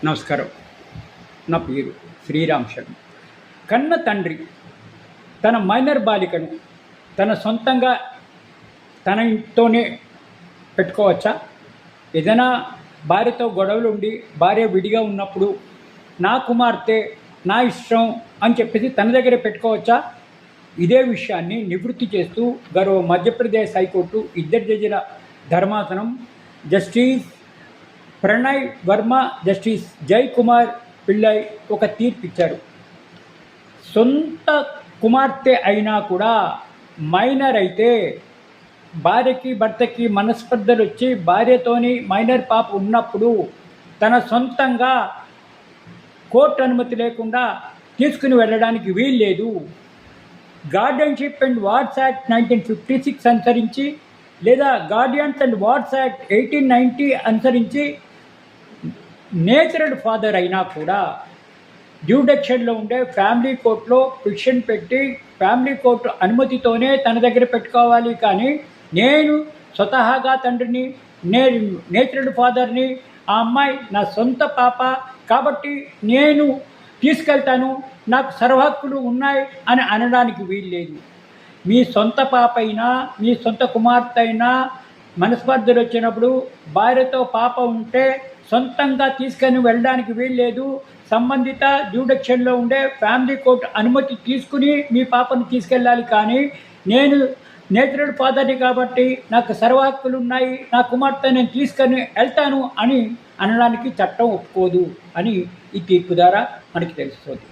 నమస్కారం. నా పేరు శ్రీరామ్ శర్మ. కన్న తండ్రి తన మైనర్ బాలికను తన సొంతంగా తన ఇంట్లోనే పెట్టుకోవచ్చా? ఏదైనా భార్యతో గొడవలు ఉండి భార్య విడిగా ఉన్నప్పుడు నా కుమార్తె నా ఇష్టం అని చెప్పేసి తన దగ్గరే పెట్టుకోవచ్చా? ఇదే విషయాన్ని నివృత్తి చేస్తూ గౌరవ మధ్యప్రదేశ్ హైకోర్టు ఇద్దరు జడ్జిల ధర్మాసనం జస్టిస్ ప్రణయ్ వర్మ, జస్టిస్ జై కుమార్ పిల్లై ఒక తీర్పు ఇచ్చారు. సొంత కుమార్తె అయినా కూడా మైనర్ అయితే భార్యకి భర్తకి మనస్పర్ధలు వచ్చి భార్యతోని మైనర్ పాప ఉన్నప్పుడు తన సొంతంగా కోర్టు అనుమతి లేకుండా తీసుకుని వెళ్ళడానికి వీలు లేదు. గార్డియన్షిప్ అండ్ వార్డ్స్ యాక్ట్ 1956 అనుసరించి లేదా గార్డియన్స్ అండ్ వార్డ్స్ యాక్ట్ 1890 అనుసరించి నేచురల్ ఫాదర్ అయినా కూడా డ్యూడక్షన్లో ఉండే ఫ్యామిలీ కోర్టులో పిటిషన్ పెట్టి ఫ్యామిలీ కోర్టు అనుమతితోనే తన దగ్గర పెట్టుకోవాలి. కానీ నేను స్వతహాగా తండ్రిని, నేను నేచురల్ ఫాదర్ని, ఆ అమ్మాయి నా సొంత పాప కాబట్టి నేను తీసుకెళ్తాను, నాకు సర్వహక్కులు ఉన్నాయి అని అనడానికి వీలు లేదు. మీ సొంత పాప అయినా మీ సొంత కుమార్తె అయినా మనస్పర్ధలు వచ్చినప్పుడు భార్యతో పాప ఉంటే సొంతంగా తీసుకొని వెళ్ళడానికి వీలు లేదు. సంబంధిత డ్యూడక్షన్లో ఉండే ఫ్యామిలీ కోర్టు అనుమతి తీసుకుని మీ పాపను తీసుకెళ్ళాలి. కానీ నేను నేచురల్ ఫాదర్ని కాబట్టి నాకు సర్వ హక్కులు ఉన్నాయి, నా కుమార్తె నేను తీసుకొని వెళ్తాను అని అనడానికి చట్టం ఒప్పుకోదు అని ఈ తీర్పు ద్వారా మనకి తెలుస్తుంది.